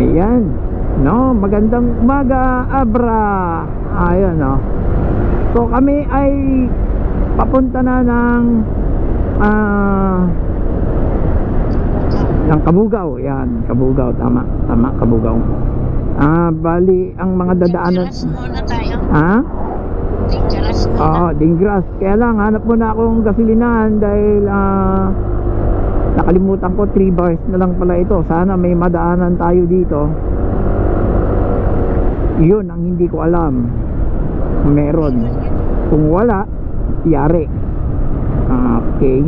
Ayan, no, magandang umaga, Abra. Ayan, no. So kami ay papunta na ng Kabugao. Yan, Kabugao, tama, Kabugao. Bali ang mga dadaanan. Dingras muna tayo. Ha? Dingras muna. Oo, Dingras. Kaya lang hanap muna akong gasolinahan dahil nakalimutan ko, 3 bars na lang pala ito. Sana may madaanan tayo dito. Yun ang hindi ko alam. Meron. Kung wala, yari. Okay.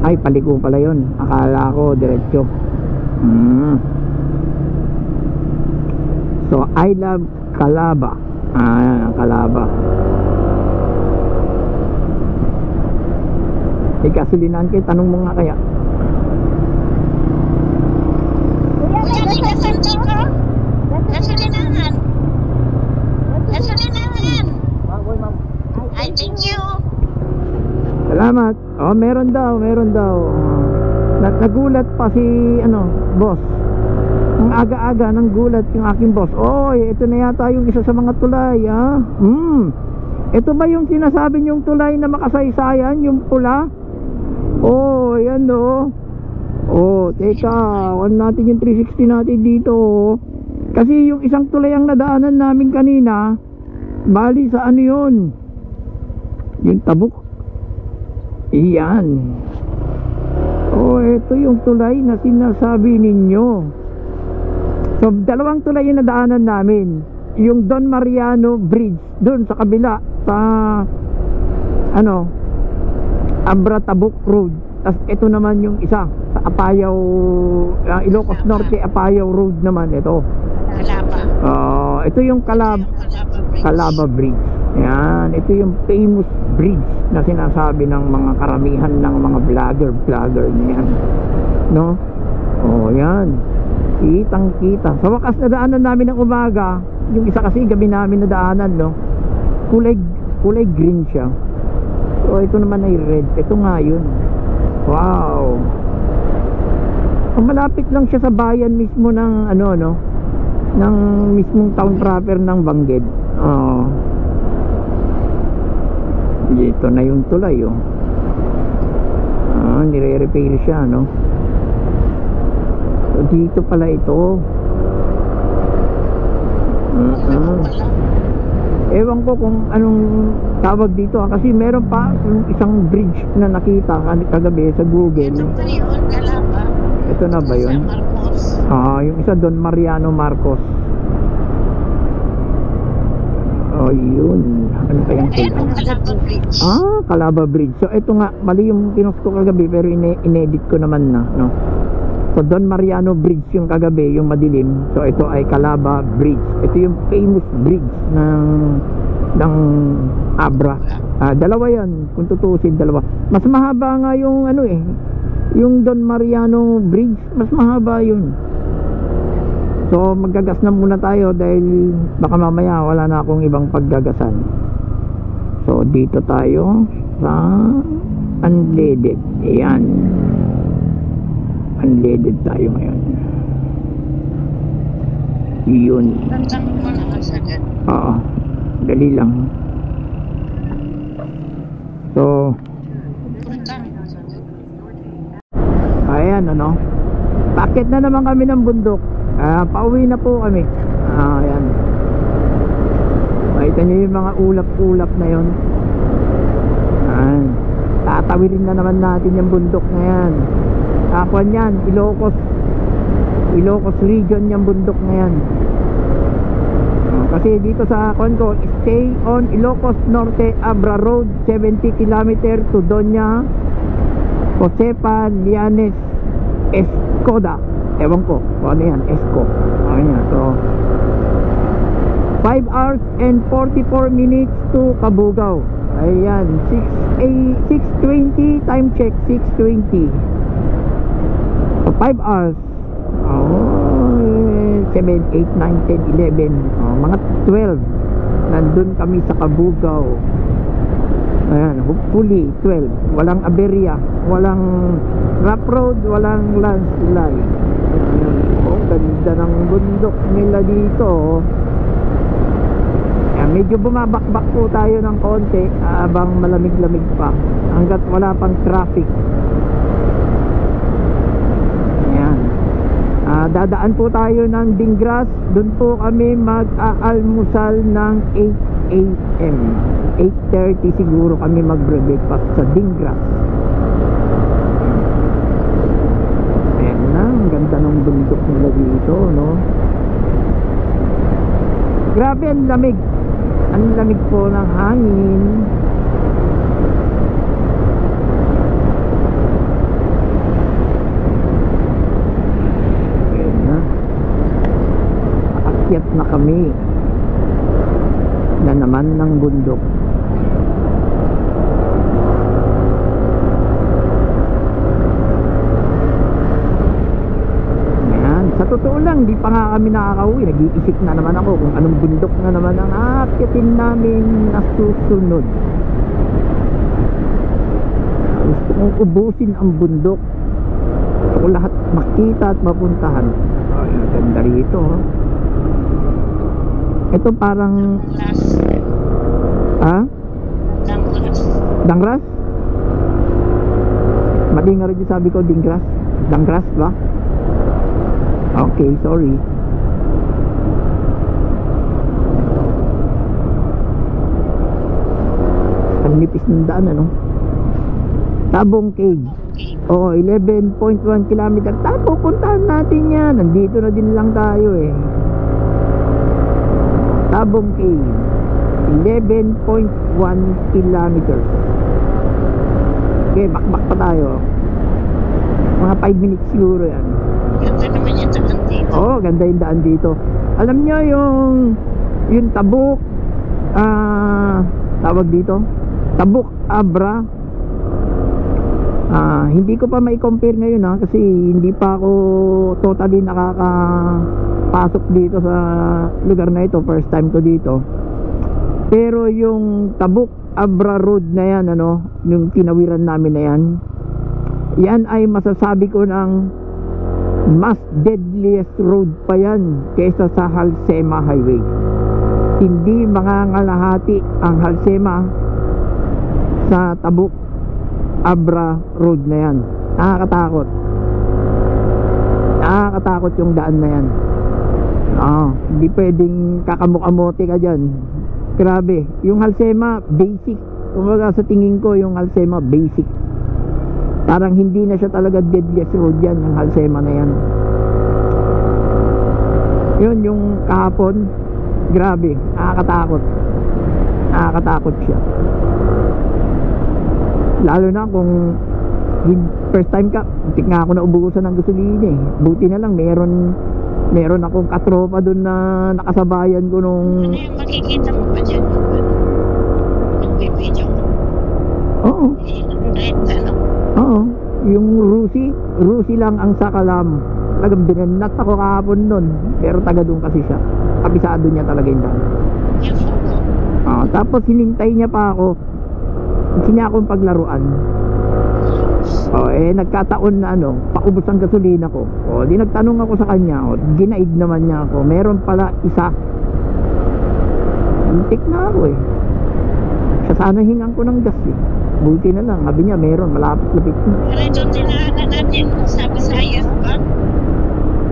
Ay, paliko pala yun. Akala ko diretso. So, I love Calaba. Calaba. May gasolinahan kayo, tanong mo nga kaya. Kuya, may gasolinahan ka? Gasolinahan. Gasolinahan. Ay, thank you. Salamat. Oh, meron daw. Nagulat pa si boss. Ang aga-aga nang gulat yung aking boss. Oy, ito na yata yung isa sa mga tulay, ha? Ito ba yung sinasabi niyong tulay na makasaysayan, yung pula? Oh, yan do. Oh, teka, on natin yung 360 natin dito. Kasi yung isang tulay ang nadaanan namin kanina, bali sa ano yun? Yung Tabuk. Iyan. Oh, ito yung tulay na sinasabi ninyo. So, dalawang tulay yung nadaanan namin. Yung Don Mariano Bridge, doon sa kabila, sa Abra Tabuk Road. Tapos ito naman yung isa sa Apayao, Ilocos Norte Apayao Road naman ito. Calaba. Ito yung Calaba Bridge. Yan, ito yung famous bridge na sinasabi ng mga karamihan ng mga vlogger na yan. No? Oh, yan. Kitang kita. Sa wakas na daanan namin ng umaga. Yung isa kasi gabi namin na daanan, no? Kulay green siya. So ito naman ay red. Ito nga yun. Wow. Malapit lang siya sa bayan mismo ng ng mismong town proper ng Bangged. Dito na yung tulay, nire-repair siya, no? So dito pala ito. Ewan ko kung anong tawag dito, kasi meron pa yung isang bridge na nakita kagabi sa Google. Ito ba yun, Calaba? Ito na ba yun? Sa Marcos. Yung isa Don Mariano Marcos. Oh, yun. Ano pa yung Calaba Bridge. Calaba Bridge. So ito nga, mali yung pinost ko kagabi, pero inedit ko naman na, no? So Don Mariano Bridge yung kagabi, yung madilim. So ito ay Calaba Bridge. Ito yung famous bridge ng Abra. Dalawa yan, kung tutusin, dalawa. Mas mahaba nga yung yung Don Mariano Bridge, mas mahaba yun. So maggagas na muna tayo dahil baka mamaya wala na akong ibang paggagasan. So dito tayo sa unleaded. Ayan, unleaded tayo ngayon. Yun. Tantang mo na kasagad. Oo, dali lang. So ayan, packet na naman kami ng bundok. Pauwi na po kami. Ayan. Makita nyo yung mga ulap-ulap na yun. Ayan. Tatawirin na naman natin yung bundok na yan. Kakuan yan, Ilocos region yung bundok na yan. Kasi dito sa kuan ko, stay on Ilocos Norte Abra Road, 70 km to Doña Josepa Lianes Escoda. Ewan ko kung ano yan, Esco. Ayan, so 5 hours and 44 minutes to Kabugao. Ayan, 6:20 time check, 6:20. So 5 hours. 7, 8, 9, 10, 11, mga 12 nandun kami sa Kabugao. Ayan, hopefully 12. Walang aberya, walang rough road, walang landslide. ng bundok nila dito. Medyo bumabakbak po tayo ng konti habang malamig-lamig pa hanggat wala pang traffic. Ayan. Dadaan po tayo ng Dingras. Doon po kami mag-aalmusal ng 8 a.m. 8:30 siguro kami mag-breakfast sa Dingras. Ayan na, ang ganda ng bundok nila dito, no? Grabe, ang lamig. Ang lamig po ng hangin. Ayan na. Aakyat na kami na naman ng bundok. Sa totoo lang, di pa nga kami nakakauwi. Nag-iisip na naman ako kung anong bundok na naman ang aakyatin namin na susunod. Gusto kong ubusin ang bundok. Gusto ko lahat makita at mapuntahan. Ay, ganda rito. Ito parang... Ha? Dangras. Dangras? Mali nga rin yung sabi ko, Dingras. Dangras ba? Okay, sorry. Ang nipis ng daan, ano? Tabong Cave. Oo, 11.1 km. Tapos puntahan natin yan. Nandito na din lang tayo eh. Tabong Cave, 11.1 km. Okay, bakbak pa tayo. Mga 5 minutes siguro yan. Ganda naman yung daan dito. Oo, ganda yung daan dito. Alam nyo yung Tabuk, tawag dito, Tabuk Abra. Hindi ko pa mai-compare ngayon kasi hindi pa ako totally nakakapasok dito sa lugar na ito. First time ko dito. Pero yung Tabuk Abra Road na yan, yung tinawiran namin na yan, yan ay masasabi ko ng mas deadliest road pa yan kaysa sa Halsema Highway. Hindi mangangalahati ang Halsema sa Tabuk Abra Road na yan. Nakakatakot. Nakakatakot yung daan na yan. Hindi pwedeng kakamukamote ka dyan. Grabe. Yung Halsema basic. Kumbaga sa tingin ko yung Halsema basic. Parang hindi na siya talaga deadliest road yan, yung Halsema na yan. Yun, yung kahapon, grabe, nakakatakot. Nakakatakot siya. Lalo na kung first time ka, muntik nga ako na ubusan ng gasolina eh. Buti na lang, meron akong katropa doon na nakasabayan ko nung... Ano yung makikita mo pa dyan? Yung video? Oo. Red, Oo, yung Rusi lang ang Sakalam. Talagang binanat ako kahapon nun. Pero taga doon kasi siya. Kabisado niya talaga yung daan. yung photo. Tapos hinintay niya pa ako. Gusto niya akong paglaruan. Nagkataon na paubos ang gasolina ko. Di nagtanong ako sa kanya. Ginaid naman niya ako. Meron pala isa. Hintik na ako eh. Siya sana hingang ko ng gas eh. Buti na lang, sabi niya meron, malapit-lapit na. Pero ito tinaanan natin sa Visayas ba?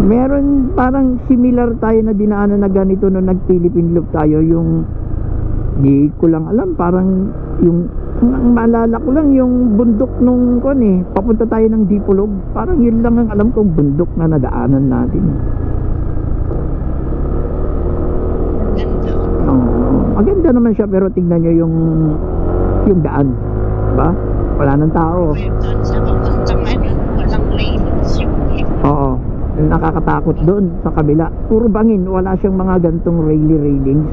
Meron parang similar tayo na dinaanan na ganito nung nag-Philippine Loop tayo. Yung di ko lang alam, parang yung ang maalala ko lang yung bundok nung papunta tayo ng Dipolog. Parang yun lang ang alam kong bundok na nadaanan natin. Ganda. Maganda naman siya, pero tignan nyo yung daan. Ba? Wala nang tao. Doon sa papuntang walang railings yung Oo. Nakakatakot doon sa kabila. Puro bangin. Wala siyang mga gantong railings.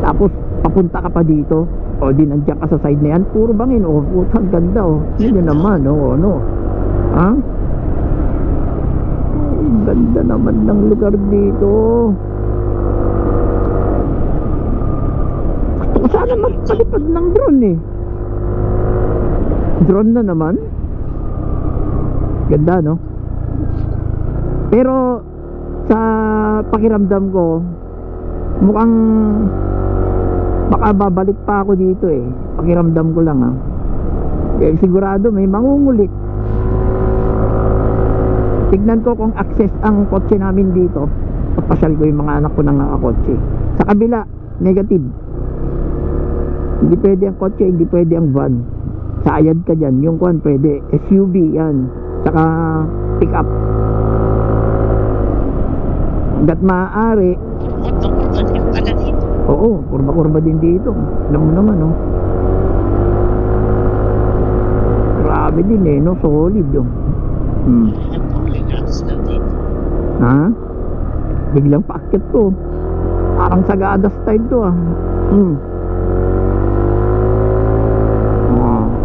Tapos papunta ka pa dito. Di nandiyan ka sa side na yan. Puro bangin. Putang ganda Yun yun naman. Ha? Ganda naman ng lugar dito. Gusto ko sana magpalipad ng drone eh. Drone na naman. Ganda Pero sa pakiramdam ko, mukhang baka babalik pa ako dito eh. Pakiramdam ko lang eh, sigurado may mangungulit. Tignan ko kung access ang kotse namin dito. Papasyal ko yung mga anak ko ng nakakotse. Sa kabila, negative. Hindi pwede ang kotse, hindi pwede ang van. Sayad ka dyan. Yung kwan pwede, SUV yan, saka pick up. Hanggat maaari. Kurba din pala dito. Oo, kurba-kurba din dito. Alam mo naman grabe din eh, no? Solid Ha? Biglang paakyat to. Parang Sagada style to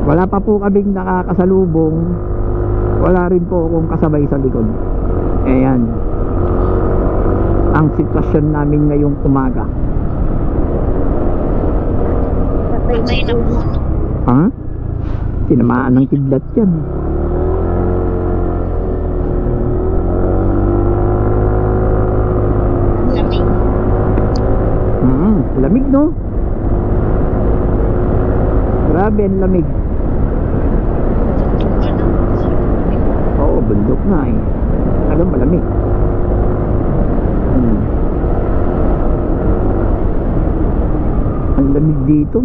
Wala pa po kaming nakakasalubong. Wala rin po akong kasabay sa likod. Ayan ang sitwasyon namin ngayong umaga. Patay na puno. Ha? Tinamaan ng kidlat yan. Lamig. Lamig no? Grabe ang lamig. Oo, bundok na eh. Alam, malamig. Ang lamig dito.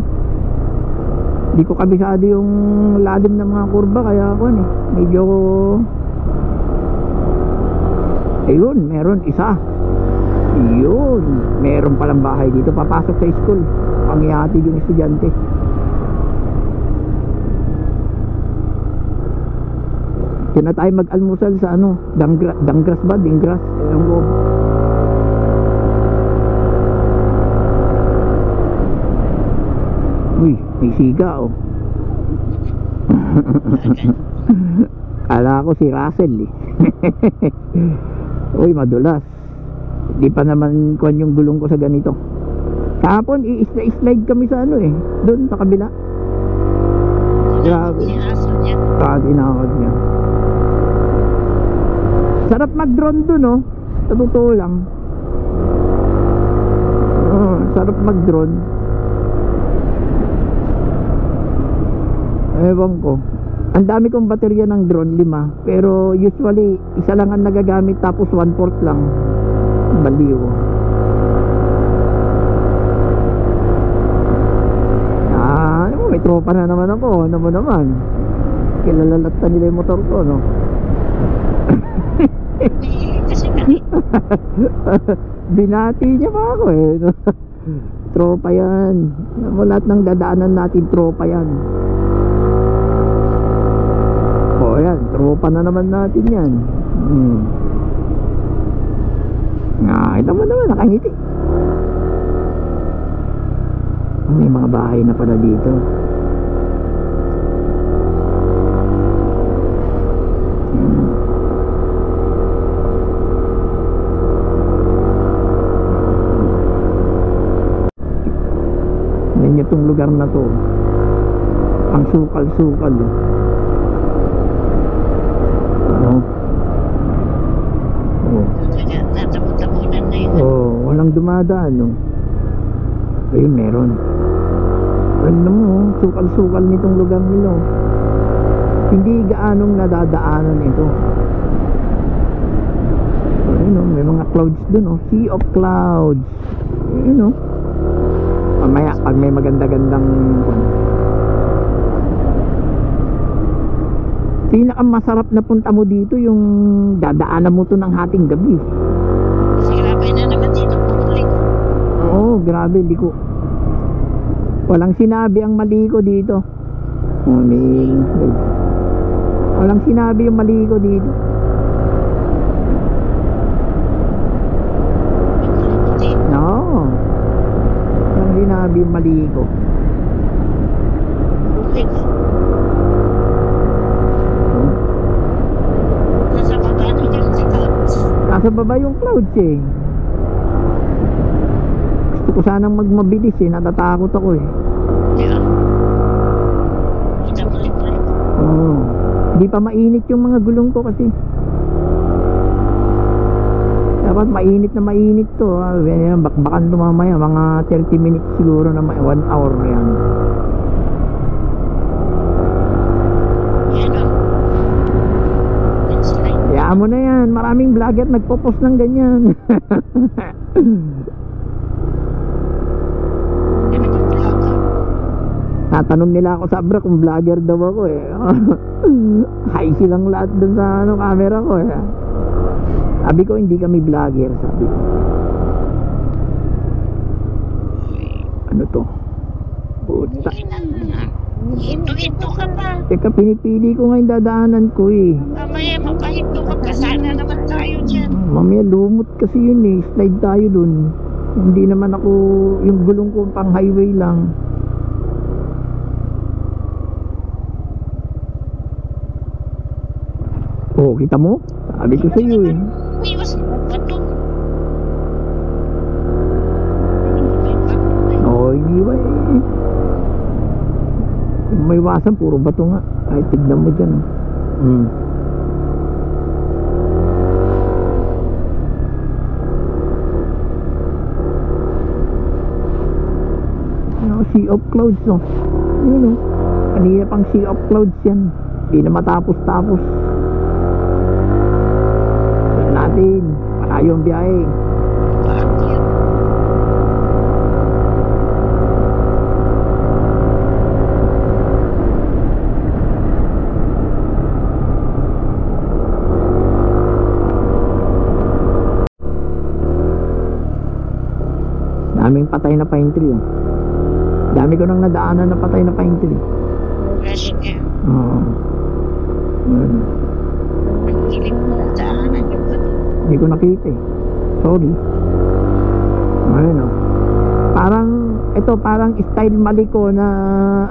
Hindi ko kabisado yung lalim ng mga kurba, kaya ako medyo ayun, meron isa. Yun, meron palang bahay dito. Papasok sa school, panghihatid yung estudyante. Diyan na tayo mag-almusal sa Dangras ba? Dingras? Ewan ko. Uy, may siga Kala ko si Russell eh. Uy, madulas. Di pa naman kuwan yung gulong ko sa ganito. Kahapon i-slide kami sa doon sa kabila. Grabe. Tinakot niya. Sarap mag-drone doon sa totoo lang. Sarap mag-drone. Ewan ko. Ang dami kong baterya ng drone, 5. Pero usually isa lang ang nagagamit, tapos 1/4 lang. Baliw. May tropa na naman ako. Ano mo naman, kilalalatan nila yung motor ko, no? Kasi binati niya pa ako no? Tropa yan. Lahat ng dadaanan natin, tropa yan. Yan, tropa na naman natin yan. Ito mo naman, nakangiti. May mga bahay na pala dito. Yan itong lugar na to. Ang sukal-sukal Natapot-tapunan na yun. Walang dumadaan ayun, meron. Ano mo, sukal-sukal nitong lugar nila. Hindi gaanong nadadaanan ito. Ayun, may mga clouds dun sea of clouds. Ayun mamaya pag may maganda-gandang pinakamasarap na punta mo dito yung dadaanan mo to ng hating gabi. Kasi grabe na naman dito, pupulik. Oo, grabe, liko. Walang sinabi ang mali ko dito. Walang sinabi yung mali ko dito. No. Walang sinabi yung mali ko. Pupulik. Nasa baba yung clouds gusto ko sanang magmabilis natatakot ako Hindi pa mainit yung mga gulong ko kasi. Kaya Dapat mainit to. Yan, bakbakan to mamaya. Mga 30 minutes siguro na 1 hour yan. Yan o. Landslide. Kaya mo na yan. Maraming vlogger nagpo-post ng ganyan. Yan ang vlogger. Tatanong nila ako sa abra kung vlogger daw ako eh. Hi silang lahat dun sa camera ko eh. Sabi ko hindi kami vlogger, sabi ko. Ano to? Puta. Hinto ka pa. Teka, pinipili ko nga yung dadaanan ko eh. Mamaya mapahinto ka pa. Sana naman tayo dyan. Mamaya lumot kasi yun eh. Slide tayo dun. Hindi naman ako, yung gulong ko pang highway lang. Oh, kita mo? Sabi ko sa iyo eh. Iwas mo ba ito? Oo, iniwan eh. Kung may iwasan, puro bato nga. Kahit tignan mo dyan. Sea of clouds, no? Yun, no? Kanina pang sea of clouds yan. Hindi na matapos-tapos. Tignan natin. Malayo ang biyahe. Bakit? Daming patay na pine tree. Oh. Dami ko nang nadaanan na patay na pine tree. Fresh air. Oo. Yun. Ang hiling mo na daanan yung ba? Hindi ko nakita eh. Sorry. Ayun oh. Parang style Maliko na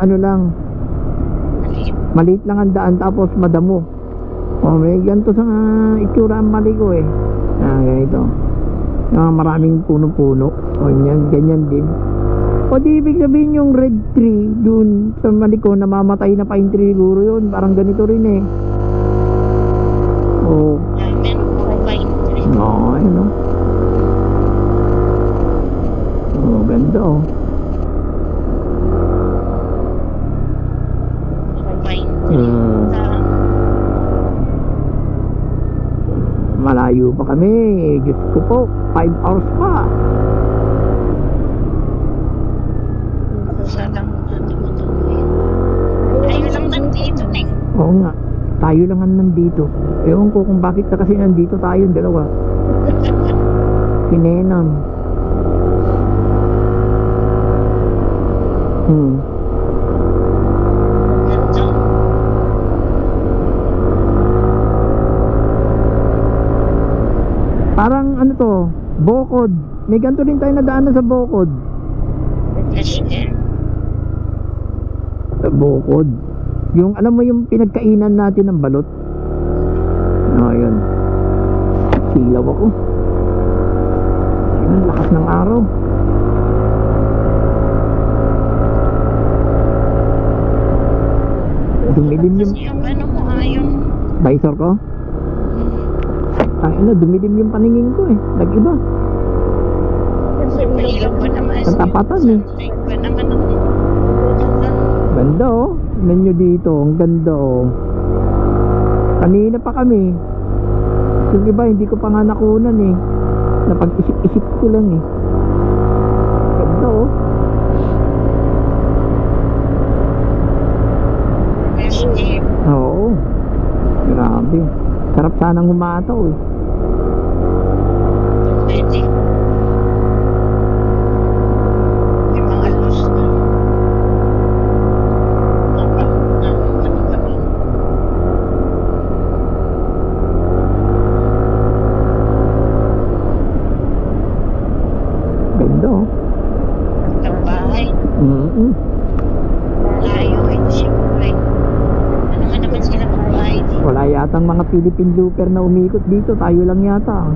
ano lang. Maliit. Maliit lang ang daan tapos madamo. Oh, may ganito sa itsura ang Maliko eh. Ganito. Maraming puno-puno. O ganyan din. O di ibig sabihin yung red tree dun sa Maliko, namamatay na pine tree siguro yun. Parang ganito rin eh. Oh. Meron po pine tree. Oo, ayun o. Oh, ganda oh. Pine tree. Malayo pa kami. Diyos ko po, 5 hours pa. Sa lang tayo lang nandito na. Oo nga, tayo lang ang nandito. Ewan ko kung bakit na kasi nandito tayo dalawa. Sinenam. Ganda. Parang ano to, Bokod. May ganito rin tayo nadaanan sa Bokod. Fresh air. Sa Bokod. Yung alam mo yung pinagkainan natin ng balot. Yun. Silaw ako. Ang lakas ng araw. Dumilim yung Kasi yung ano mo yung visor ko. Ay na, dumilim yung paningin ko eh. Nag-iba. Mahirap pa naman. Sa tapatan eh. Sunlight pa naman ang Ganda oh. Tignan nyo dito. Ang ganda oh. Kanina pa kami. Yung iba hindi ko pa nga nakunan eh. Napag-isip-isip ko lang eh. Ganda oh. fresh air. Oo. Grabe. Sarap sanang humataw eh. Pwede. May mga luz na. Ano kami? Ganda oh. Ang bahay. Layo eh. Siyempre. Ano nga naman sila magbahay dito? Wala yatang mga Philippine looper na umikot dito. Tayo lang yata.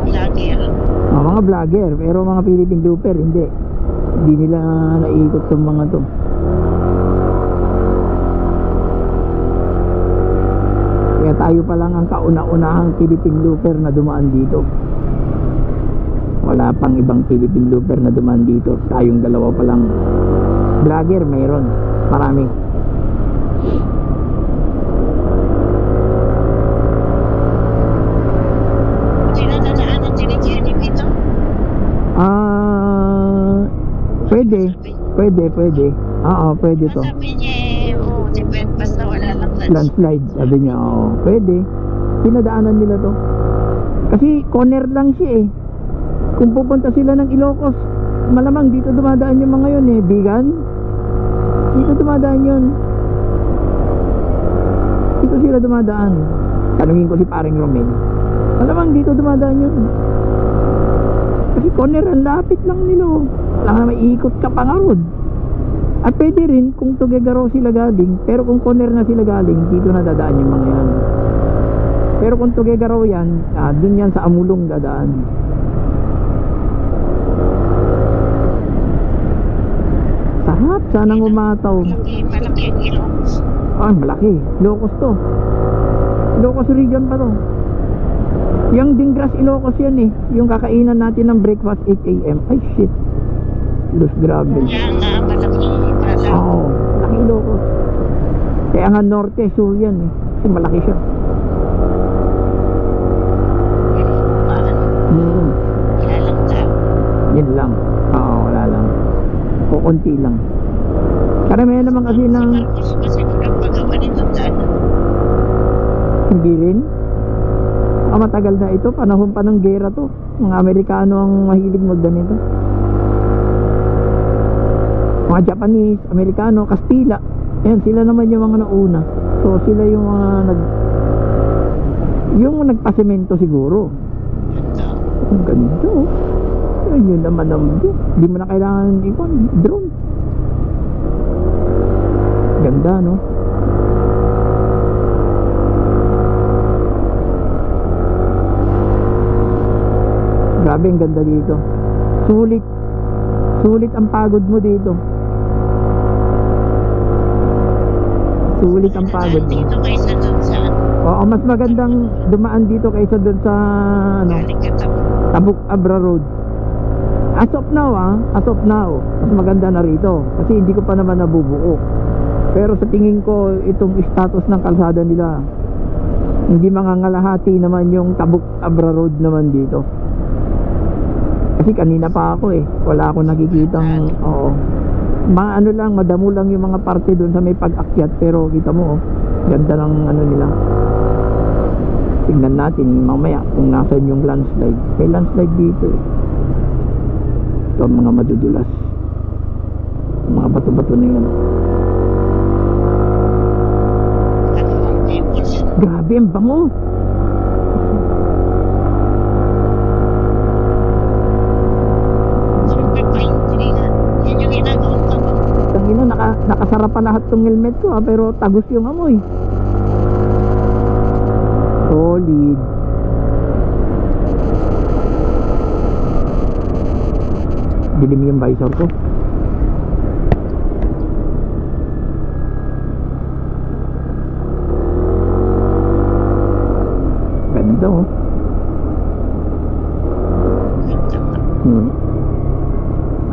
Lager. Mga vlogger. Pero mga Philippine looper hindi. Hindi nila naikot tong mga to. Kaya Tayo pa lang ang kauna-unahang Philippine Looper na dumaan dito. Wala pang ibang Philippine Looper na dumaan dito. Tayong dalawa pa lang. Vlogger mayroon, marami. Dinadaanan din ni Jenny dito. Pwede. Oo, pwede to. Sabi niya, depend basta wala lang Landslide, sabi niya, oo, pwede. Pinadaanan nila to. Kasi corner lang siya eh. Kung pupunta sila ng Ilocos, malamang dito dumadaan yung mga yun eh. Bigan, dito dumadaan yun. Dito sila dumadaan. Tanungin ko si paring Romel, malamang dito dumadaan yun. Kasi corner, ang lapit lang nila oh. Wala nga maiikot ka pa nga road. At pwede rin kung Tuguegarao sila galing, pero kung corner na sila galing, dito na dadaan yung mga yan. Pero kung Tuguegarao yan, dun yan sa Amulong dadaan. Sarap, sanang umataw. Malaki ang Ilocos. Malaki, Ilocos to. Ilocos region pa to. Yung Dingras Ilocos yan eh. Yung kakainan natin ng breakfast 8 AM. Ay shit, Los grabe. Kaya nga, malaki pala. Oo, malaki Ilocos. Kaya nga norte, sur yan eh. Kasi malaki siya. Wala lang tao. Yun lang. Oo, wala lang. Kukunti lang. Karamihan naman kasi ng... Si Marcos kasi nagpagawa nitong daan. Hindi rin. Matagal na ito. Panahon pa ng gera to. Mga Amerikano ang mahilig magdanito. Mga Japanese, Amerikano, Kastila. Ayan, sila naman yung mga nauna. So sila yung mga yung nagpasemento siguro. Ang ganda oh. Yun naman ang di mo na kailangan ikon drone. Ganda no. Grabe ang ganda dito. Sulit ang pagod mo dito. Sulit ang pagod mo. Dito kaysa dun sa Oo, mas magandang dumaan dito kaysa dun sa galing ka Tabuk Abra Road. As of now mas maganda na rito kasi hindi ko pa naman nabubuo. Pero sa tingin ko itong status ng kalsada nila, hindi mangangalahati naman yung Tabuk Abra Road naman dito. Kasi kanina pa ako eh, wala akong nakikitang mga ano lang, madamo lang yung mga parte doon sa may pag-akyat. Pero kita mo ganda ng ano nila. Tignan natin mamaya kung nasan yung landslide. May landslide dito eh. Ito mga madudulas, mga bato-bato na yun. Grabe ang bango. Nakasara pa lahat tong helmet ko pero tagos yung amoy. Solid. Dilim yung visor ko. Ganda oh.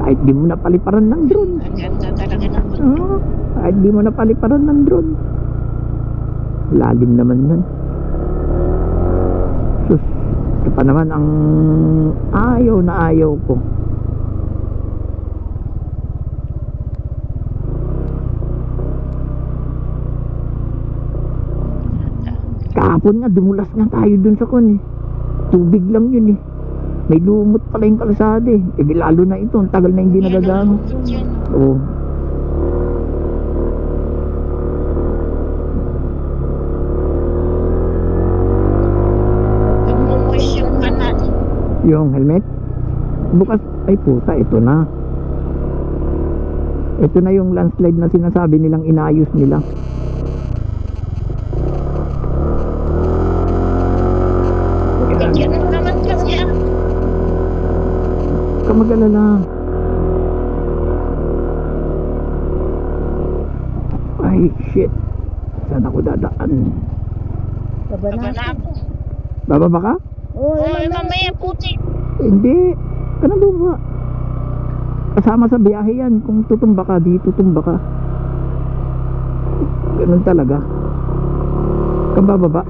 Kahit di mo napaliparan ng drone. Ang ganda talaga ng Kahit di mo napaliparan ng drone. Lalim naman yan. Sus, ito pa naman ang ayaw na ayaw ko. Kahapon nga dumulas nga tayo dun sa kon eh. Tubig lang yun eh. May lumot pala yung kalsada eh. Lalo na ito, ang tagal na hindi nagagamit. Oo. Yung helmet bukas, ay puta, ito na yung landslide na sinasabi nilang inayos nila. naman kasi Mag-alala. Ay shit, saan ako dadaan? Baba Baba na na ako. ako. Bababa ka? Oo, Oy, mamaya puti. Hindi. Kanang bumaba. Kasama sa biyahe yan. Kung tutumba ka, di tutumba ka. Ganun talaga. Kabababa.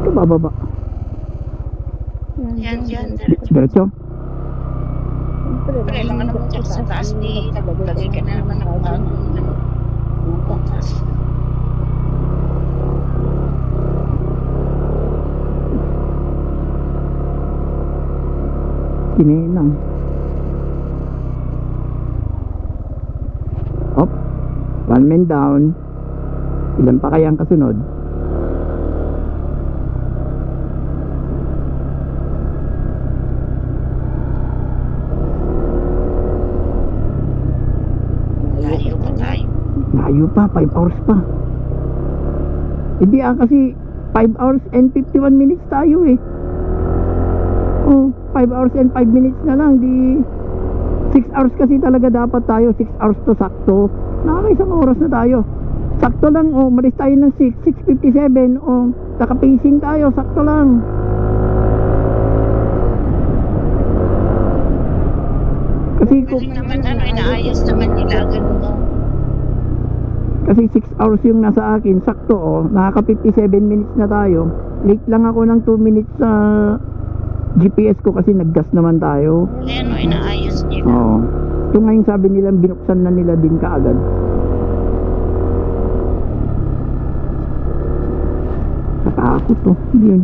Kabababa. Yan, yan. Diretso. Pero lang naman dyan sa taas ni naglagay ka na naman ng bagong butas. Kininang. Up. One man down. Ilan pa kaya ang kasunod? Layo pa tayo. Layo pa, 5 hours pa. Hindi kasi 5 hours and 51 minutes tayo eh. Oh, 5 hours and 5 minutes na lang. Di 6 hours kasi talaga dapat tayo. 6 hours to sakto. Nakakaisang oras na tayo. Sakto lang, oh, malis tayo ng 6:57. Oh, naka-pacing tayo, sakto lang. Kasi Galing naman inaayos naman nila agad mo. Kasi 6 hours yung nasa akin, sakto oh, nakaka 57 minutes na tayo. Late lang ako ng 2 minutes sa GPS ko kasi naggas naman tayo. Ayan o, inaayos nila. Oo. Ito ngayon sabi nila binuksan na nila din kaagad. Katakot to. Yun.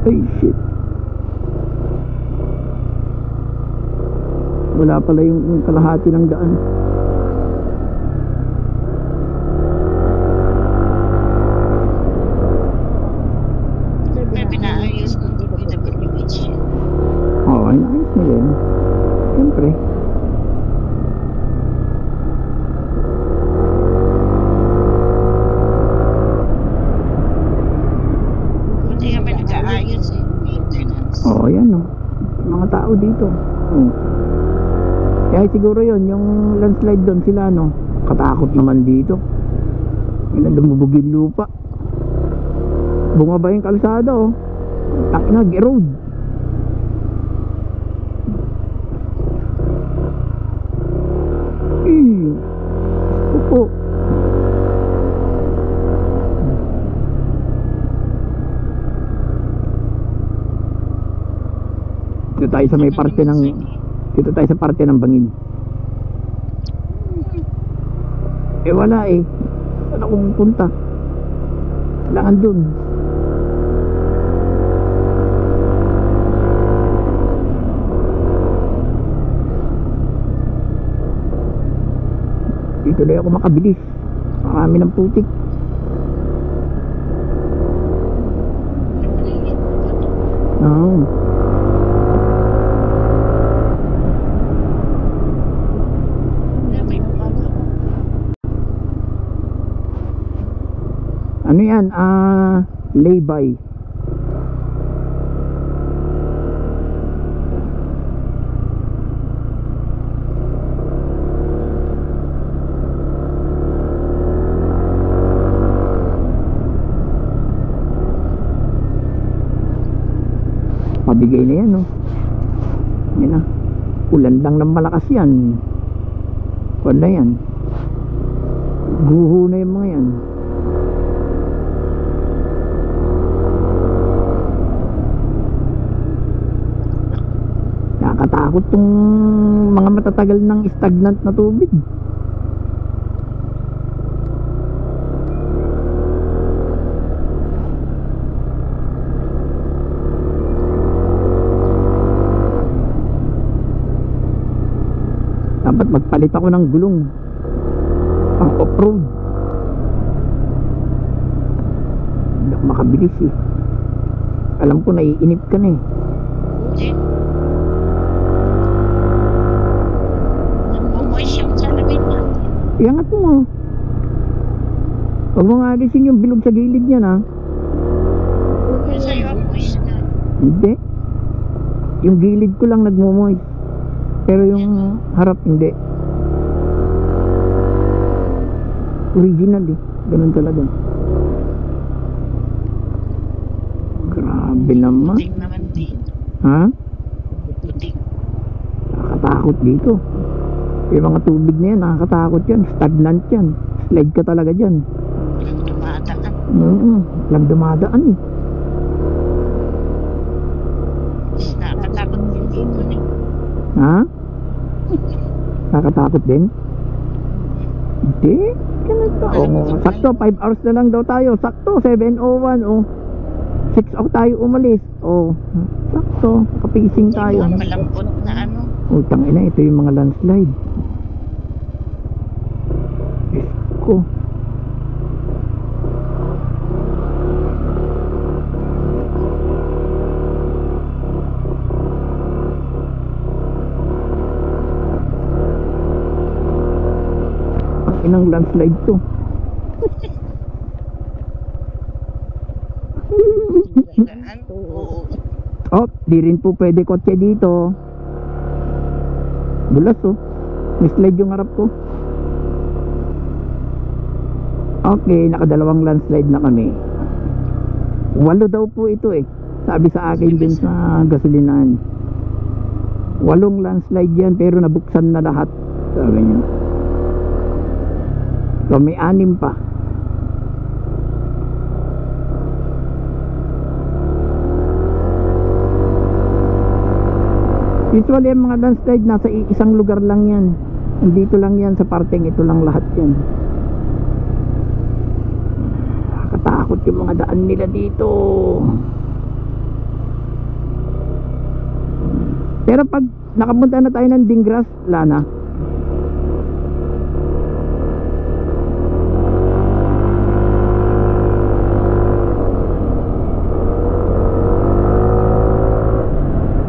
Ay shit. Wala pala yung kalahati ng daan. May pinaayos ng DPWH. Oo, ayos nila yun. Siyempre. Buti nga may nag-aayos eh. Maintenance. Oo, yan o. Mga tao dito. Oo. Kaya siguro yon yung landslide doon sila, no? Katakot naman dito. May lumubog yung lupa. Bumaba yung kalsada, oh. Takina, road. Upo. Dito tayo sa may parte ng dito tayo sa parte ng bangin. Eh wala eh. Saan ako pupunta? Kailangan dun. Dito lang ako makabilis. Marami ng putik. Oo. Ano yan? Lay-by. Mabigay na yan, no? Yan na. Ulan lang ng malakas yan. Kuwan na yan. Guho na yung mga yan. Nakakatakot tong mga matatagal ng stagnant na tubig. Dapat magpalit ako ng gulong pang off-road. Hindi ako makabilis eh. Alam ko naiinip ka na eh. Hindi. Nagmamoy siyang salamin natin. Iangat mo. Huwag mo nga alisin yung bilog sa gilid niya na. Yung sa'yo ang moist na. Hindi. Yung gilid ko lang nagmo-moist. Pero yung harap hindi. Original eh. Ganun talaga. Grabe naman. Puting naman dito. Ha? Puting. Nakakatakot dito. Yung mga tubig na yan, nakakatakot yan. Stagnant yan. Slide ka talaga dyan. Walang dumadaan. Lang dumadaan eh. Nakakatakot din dito eh. Ha? Nakakatakot din? Hindi. Ganito. Sakto, 5 hours na lang daw tayo. Sakto, 7:01. 6 o'clock tayo umalis. Sakto. Kapising tayo. Malambot na ano. Tangina, ito yung mga landslide. Diyos ko. Ang inang landslide to. Oo. Di rin po pwede kotse dito. Bulas may slide yung harap ko. Okay, nakadalawang landslide na kami. 8 daw po ito eh. Sabi sa akin dun sa gasolinahan. 8 landslide yan, pero nabuksan na lahat. Sabi niya. So may 6 pa. Usually ang mga landslide nasa isang lugar lang yan. Nandito lang yan sa parteng ito lang lahat yan. Nakakatakot yung mga daan nila dito. Pero pag nakapunta na tayo ng Dingras, Lana,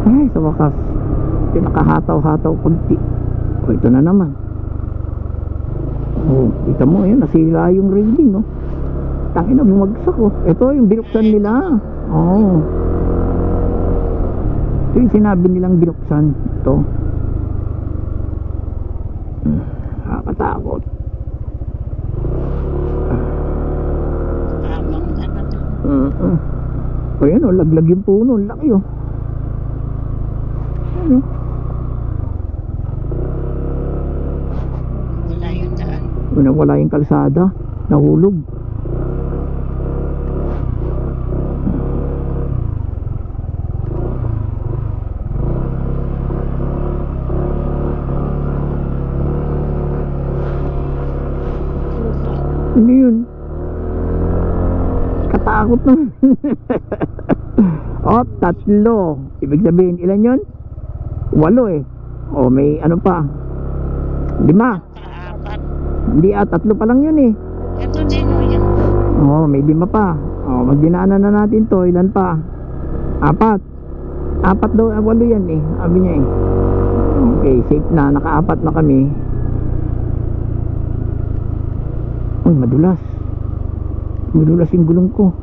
ay sa wakas pinakahataw-hataw kunti. Ito na naman. Kita mo yun, nasira yung railing tangina, bumagsak ito yung binuksan nila. Ito yung sinabi nilang binuksan. Ito nakakatakot. Habang ano. Yan laglag yung puno, laki Wala yung daan. Wala yung kalsada, nahulog. Ano yun? Katakot na. 3. Ibig sabihin, ilan yun? 8 eh. May ano pa? 5. Apat. Hindi 3 pa lang yun eh. Ito din yan. May 5 pa. Magdinaanan na natin to. Ilan pa? 4 daw, 8 yan eh. Sabi niya eh. Okay, safe na. Naka-4 na kami. Madulas. Madulas yung gulong ko.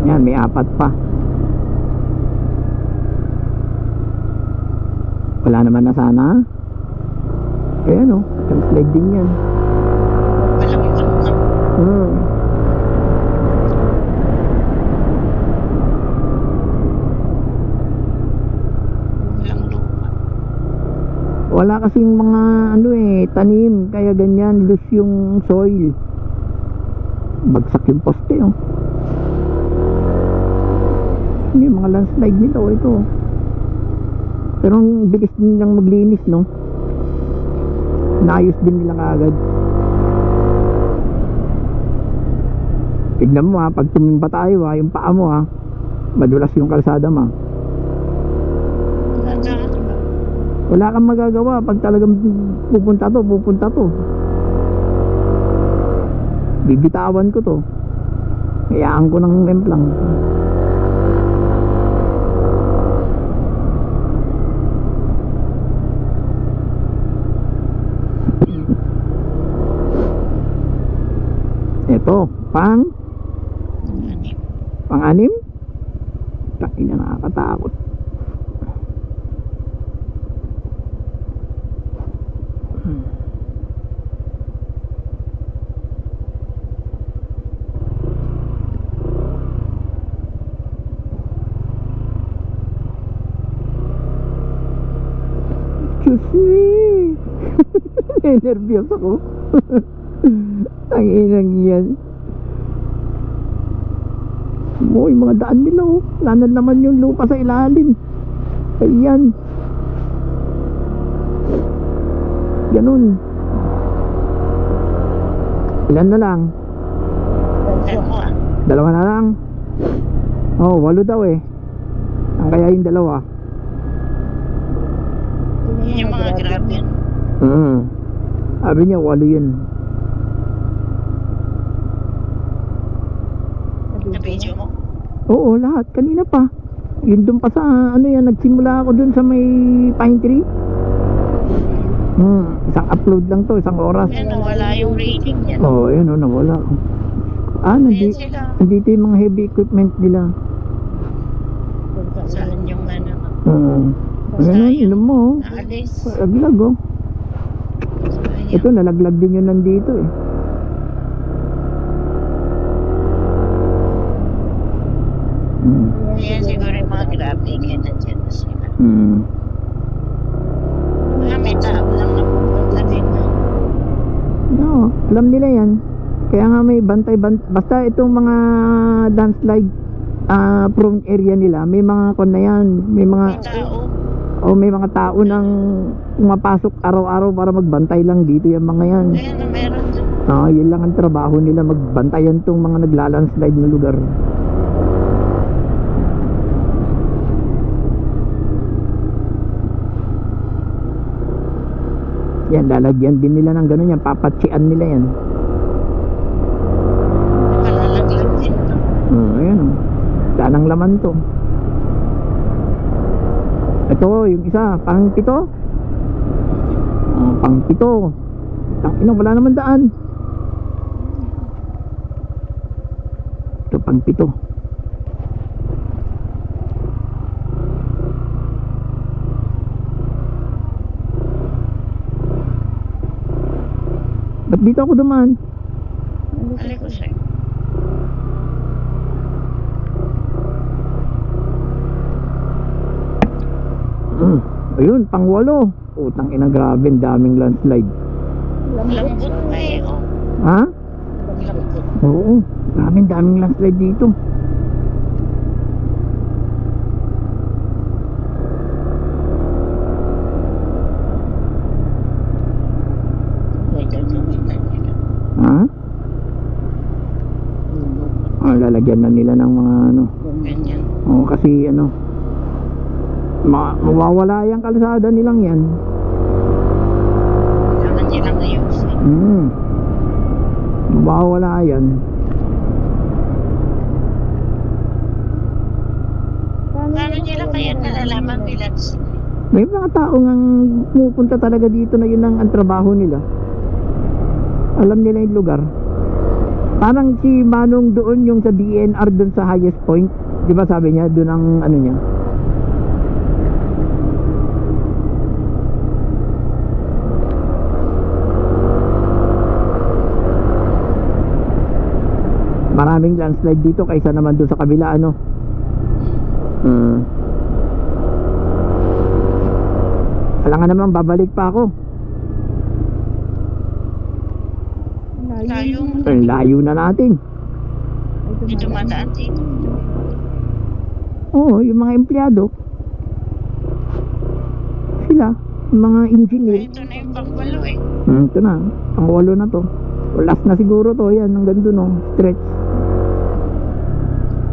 Yan, may 4 pa. Wala naman na sana. Ayan slide din yan. Walang iwan na. Walang lupa. Wala kasing mga tanim, kaya ganyan, loose yung soil. Bagsak yung poste yung mga landslide nito ito. Pero ang bilis din nilang maglinis naayos din nila agad. Tignan mo pag tumimba tayo yung paa mo madulas yung kalsada wala kang magagawa pag talagang pupunta to. Bibitawan ko to. Hayaan ko ng emplang. Ito, Ano? pang-anim? Takin na, nakakatakot. Diyos me! Nervyos ako. Ang inang yan. Mo, yung mga daan nila oh. Wala na naman yung lupa sa ilalim. Ayan. Ganun. Ilan na lang? Dalawa. Dalawa na lang. Oh, 8 daw eh. Ang kaya yung dalawa. Yung mga grab yun. Sabi niya 8 yun. Sa video mo. Oo, lahat. Kanina pa. Yun dun pa sa ano yan. Nagsimula ako dun sa may pine tree. Isang upload lang to. Isang oras. Yan, nawala yung rating niya. Oo, yun o. Nawala. Ayan Nandito, sila. nandito yung mga heavy equipment nila. Saan yung ano? Ayan, inom mo. Naalis. Laglag oh. Ito, nalaglag din yun nandito eh. Ayan siguro yung mga grabe. Kaya nandiyan na sila. May tao lang na pupunta din. No, alam nila yan. Kaya nga may bantay-bantay. Basta itong mga landslide prone area nila, may mga kon na yan. May mga May tao. may mga tao nang pumapasok araw-araw para magbantay lang dito yung mga yan. Ayan na meron. Yun lang ang trabaho nila, magbantayan tong mga naglalandslide na lugar. Yan, lalagyan din nila ng gano'n yan. Papatsian nila yan. Malalaglag din to. Ayan o. Danang laman to. Ito, yung isa, pang 7. Pang 7. Tangina, wala naman daan. Ito, pang 7. Ba't dito ako dumaan? Alay ko sa'yo. Ayun, pang 8. Utang ina, grabe, ang daming landslide. Lambot pa eh. Oh. Ha? Lambot. Oo, daming landslide dito. Ha? Lalagyan na nila ng mga ano. Ganyan. Oo, kasi ano, mawawala yung kalsada nilang yan. Kailangan nilang ayusin. Mawawala yan. Paano nila kaya nalalaman bilang sila? May mga tao ngang pumupunta talaga dito na yun ang trabaho nila. Alam nila yung lugar. Parang si Manong doon yung sa DNR doon sa highest point. Di ba sabi niya, doon ang ano niya. Maraming landslide dito kaysa naman doon sa kabila ano. Alangan naman babalik pa ako. Tayong Ang layo na natin. may dumadaan dito. Oo, yung mga empleyado. Sila, yung mga engineer. Ito na yung pangwalo eh. Ito na, pang 8 na to. O, last na siguro to, yan, hanggang doon oh, stretch.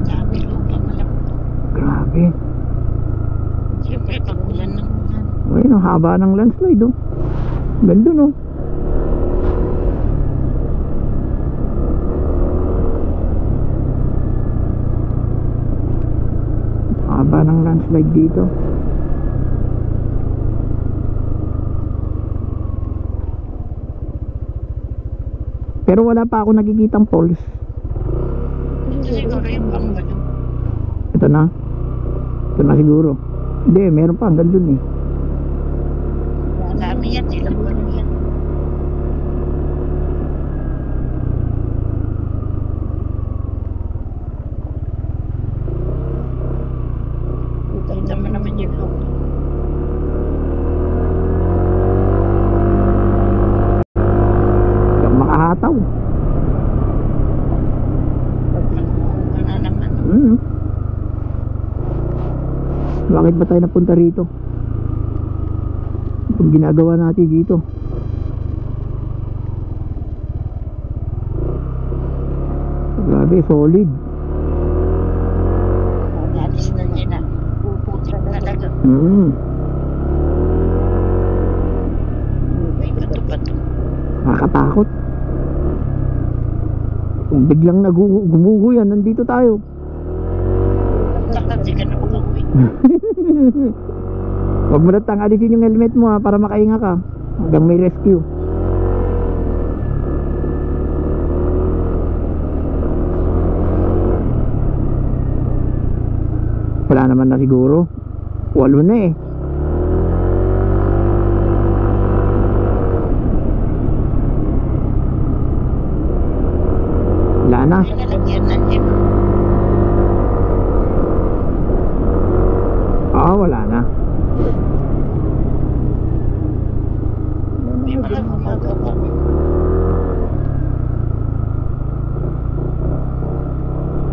Dami lupa malapit. Grabe. Siyempre pag ulan ng ulan. Ayun, ang haba ng landslide oh. Hanggang doon oh. Haba ng landslide dito. Pero wala pa ako nakikitang falls. Siguro yung pangbalong. Ito na. Ito na siguro. Hindi, meron pa hanggang dun eh. Dami yan, ilang balong yan. Kita mo naman yung look. Hindi ako makahataw. Ano naman. Bakit ba tayo napunta rito? Itong ginagawa natin dito. Grabe, solid. Dalis na nila. Puputik talaga. May bato-bato. Nakakatakot. Kung biglang gumuho yan, nandito tayo. Saka di ka na uuwi. Huwag mo na alisin yung helmet mo ha, para makahinga ka hanggang may rescue. Wala naman na siguro. 8 na eh. Wala na. May nalagyan ng jeep. Wala na. May mga gumagawa.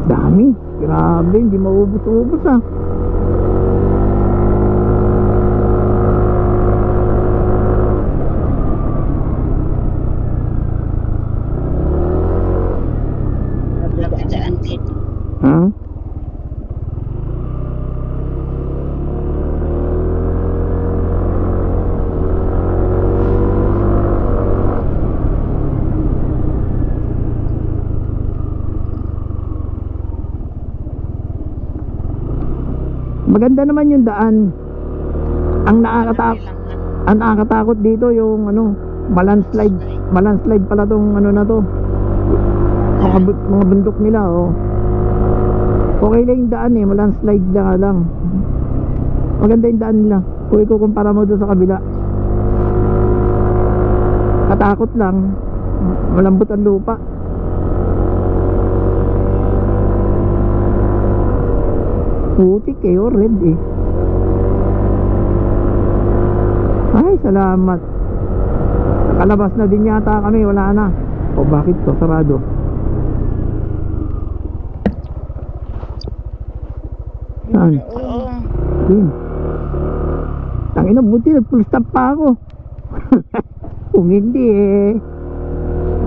Dami. Grabe, hindi maubos-ubos ah. Lapidaan dito. Ha? Maganda naman yung daan. Ang nakakatakot dito yung malandslide pala tong ano na to. Mga bundok nila oh. Okay lang yung daan eh, malandslide lang. Maganda yung daan nila. Kung ikukumpara mo doon sa kabila. Katakot lang. Malambot ang lupa. Putik eh, red eh. Ay, salamat. Nakalabas na din yata kami, wala na. O bakit to, sarado? Saan? Oo. Yun. Tangina, buti nag-full stop pa ako. Kung hindi eh,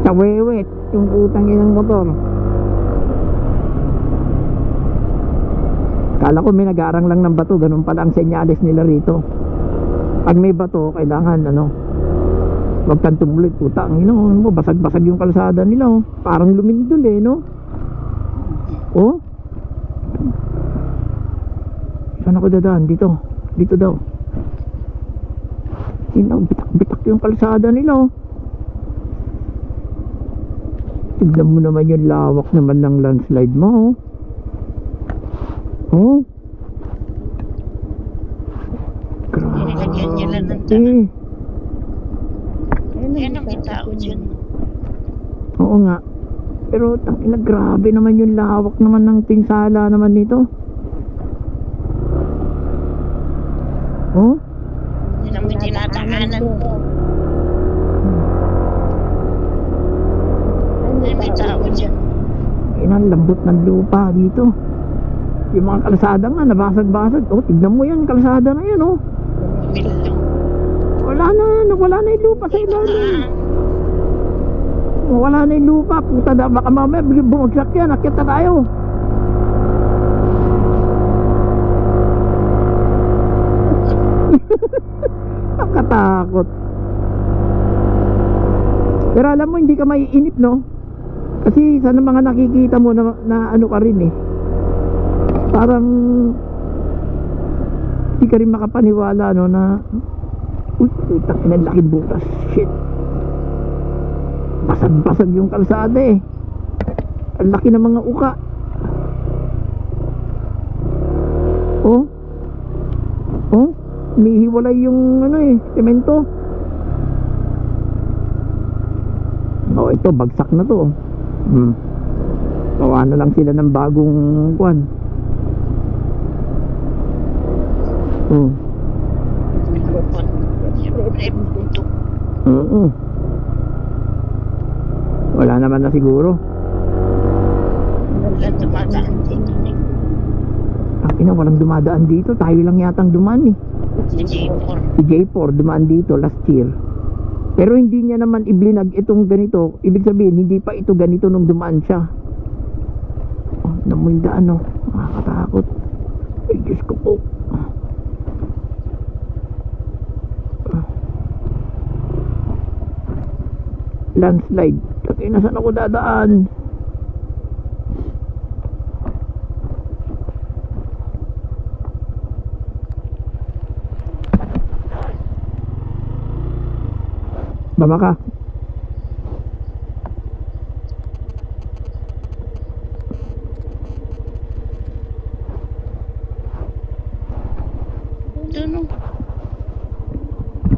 tawewet yung utang inang motor. Kala ko may nag-aarang lang ng bato, ganun pala ang senyales nila rito. Pag may bato, kailangan wag kang tumuloy, puta, ang ino mo, basag-basag yung kalsada nila oh. Parang lumindol eh, no? Oh? Saan ako dadaan? Dito. Dito daw. Bitak-bitak yung kalsada nila oh. Tignan mo naman yung lawak naman ng landslide mo oh. Oh. Nilagyan niya lang ng Grabe. Yan ang itao dyan. Oo nga. Pero tangina, grabe naman yung lawak naman ng pinsala naman nito. Oh? Yan ang may tinatakanan ko. Yan may tao dyan. Inang lambot ng lupa dito. Yung mga kalsada nga nabasag-basag. Oh, tignan mo yan, kalsada na yan oh. Bilong. Wala na yung lupa sa ilalim. Wala na yung lupa, puta na, baka mamaya bumagsak yan, akyat na tayo. Nakatakot. Pero alam mo, hindi ka maiinip, no? Kasi sa mga nakikita mo na ano ka rin eh, parang hindi ka rin makapaniwala no na uy, takin ang laking butas, shit, basag-basag yung kalsada eh. Ang laki ng mga uka. Oh. Oh, umihiwalay yung ano eh, semento. Oh, ito bagsak na to. Gawa na lang sila ng bagong kwan. Oh. Wala naman na siguro. Walang dumadaan dito. Tayo lang yatang dumaan eh. Si J4 dumaan dito last year. Pero hindi niya naman iblinag itong ganito. Ibig sabihin hindi pa ito ganito nung dumaan siya. Oh, namoy daan oh. Nakakatakot. Ay Diyos ko po. Landslide. Kasi nasaan ako dadaan? Baba ka.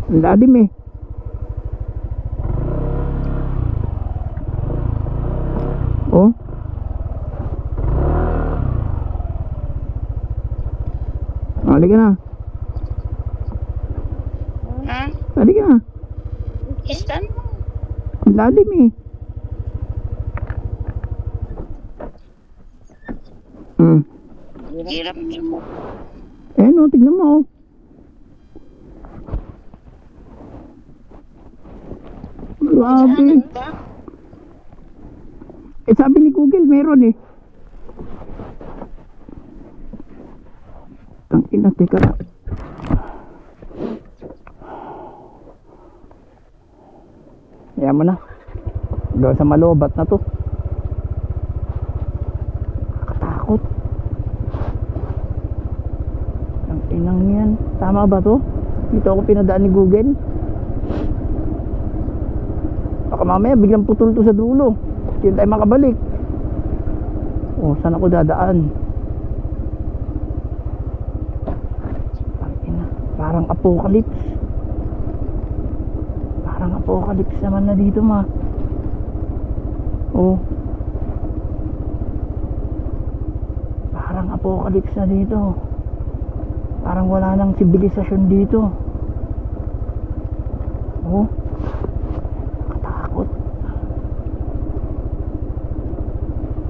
Ang lalim eh. Oh. Halika na. Ha? Halika na. Istan mo. Ang lalim eh. Hirap mo. Eh no, tignan mo oh. Grabe. Saan ba? Eh sabi ni Google meron eh. Tangina, teka na. Ayan mo na. Doon sa malobat na to. Nakatakot. Ang inang yan. Tama ba to? Dito ako pinadaan ni Google. Baka mamaya biglang putol to sa dulo. Hindi tayo makabalik. Oh, saan ako dadaan? Ang ina. Parang apocalypse. Parang apocalypse naman na dito ma. Oh. Parang apocalypse na dito. Parang wala nang sibilisasyon dito. Oh. Katakot.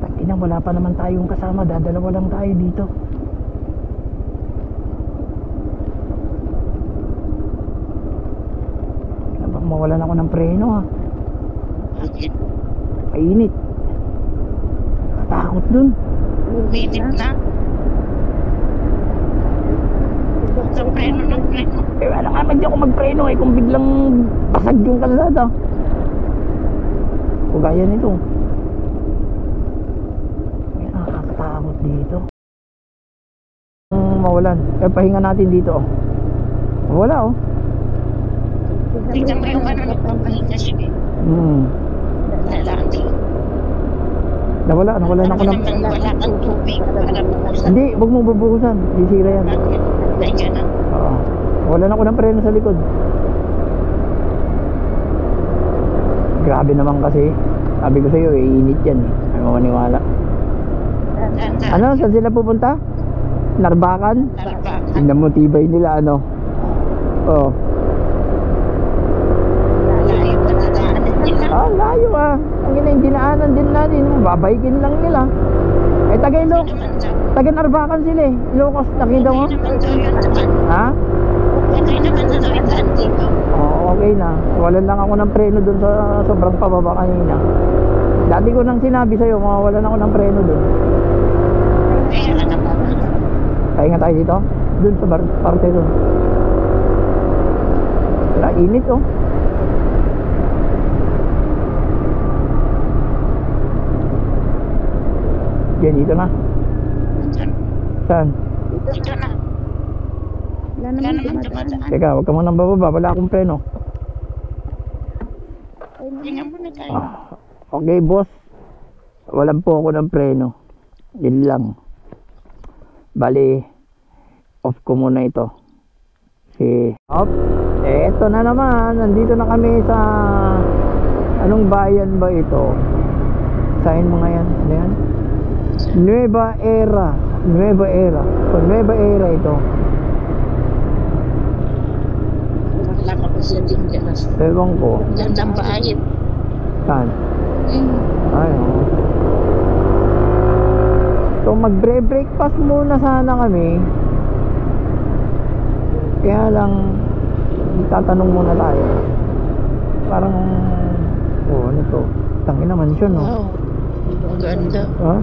Tangina, wala pa naman tayong kasama. Dadalawa lang tayo dito. Mawalan ako ng preno ha. Bakit? Mainit. Katakot dun. Uminit na. Sa preno ng preno. Eh wala nga man di ako magpreno eh kung biglang basag yung kalsada. O gaya nito. Ay, nakakatakot dito. Mawalan. Eh pahinga natin dito oh. Wala oh. Tignan mo yung ano nagpapahinga siya. Lalaki. Nawala ako ng... Wala kang tubig para bukusan. Hindi, huwag mong bubuhusan. Sisira yan. Bakit? Nandiyan na. Oo. Wala na ako ng preno sa likod. Grabe naman kasi. Sabi ko sa'yo, iinit yan eh. Ano mo maniwala? Ano? Saan sila pupunta? Narbakan? Narbakan. Tingnan mo tibay nila ano. Oo. Layo pa na daanan nila. Ah, layo ah. Ang ina, yung dinaanan din natin. Babaykin lang nila. Eh, Tagailok. Taga Narbakan sila eh. Ilocos, nakita mo? Okay naman daw yung daan. Ha? Okay naman daw yung daan dito. Oo, okay na. Walan lang ako ng preno dun sa sobrang pababa kanina. Dati ko nang sinabi sa'yo, mawalan ako ng preno dun. Kaya alam mo. Kaya nga tayo dito? Dun sa parte dun. Wala, init oh. Yan, dito na. Saan? Dito na. Wala naman dumadaan. Teka, huwag ka munang bababa. Wala akong preno. Tingnan mo na tayo. Okay, boss. Walang po ako ng preno. Yun lang. Bali, off ko muna ito. Off. Eto na naman. Nandito na kami sa... Anong bayan ba ito? Sain mo nga yan. Ano yan? Nueva Era. Nueva Era. So, Nueva Era ito. Wala ka pa siya din dyan. Ewan ko. Gandang bahay. Saan? Ay, oo. So, magbre-breakfast muna sana kami. Kaya lang, tatanong muna tayo. Parang, ano to? Tangin naman siya, no? Wow. Ang ganda. Ha?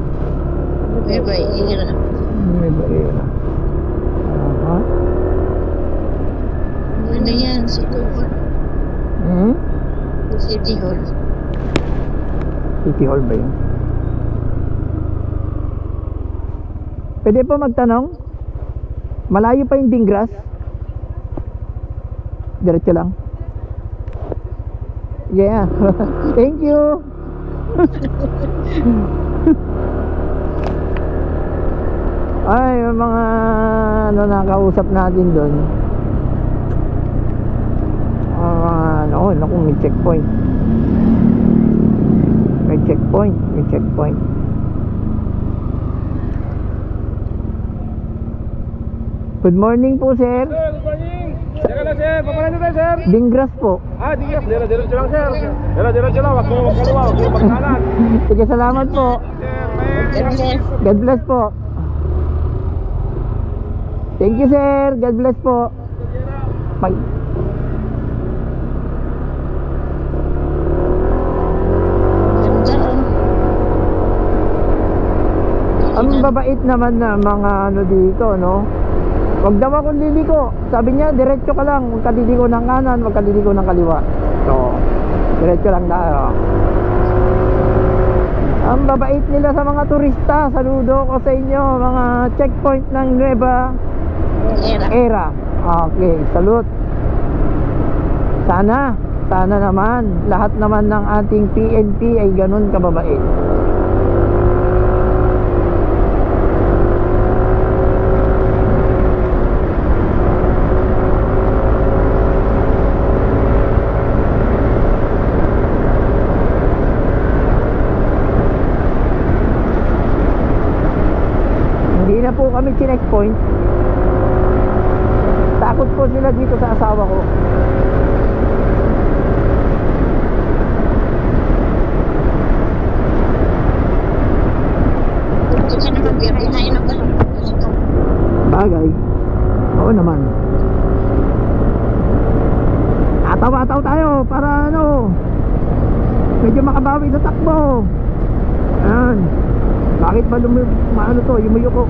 Nueva Era. Nueva Era. Aha. Ano yan? City Hall. Hmm? City Hall. City Hall ba yun? Pwede pa magtanong? Malayo pa yung Dingras? Diretso lang. Yeah. Thank you. Ay, yung mga ano nakausap natin doon. Naku, may checkpoint. May checkpoint, may checkpoint. Good morning po, sir. Sir, good morning. Teka lang, sir. Papalan tayo, sir. Dingras po. Dingras. Diretso lang, sir. Diretso lang. Wag mo magkaliwa. Wag mo magkanan. Sige, salamat po. Sir, may... God bless po. Thank you, sir. God bless po. Pag... Ganda. Ang babait naman na mga ano dito, no? Wag daw akong liliko. Sabi niya, diretso ka lang. Huwag ka liliko ng kanan, huwag ka liliko ng kaliwa. So, diretso lang tayo. Ang babait nila sa mga turista. Saludo ko sa inyo, mga checkpoint ng Nueva Era. Okay, salute. Sana naman, lahat naman ng ating PNP ay ganun kababait. Hindi na po kami checkpoint. Takot po sila dito sa asawa ko. Ito ka naman, biyahe na yun ako. Bagay. Oo naman. Ataw-ataw tayo para ano, medyo makabawi sa takbo. Ayan. Bakit ba maano to, yumuyuko?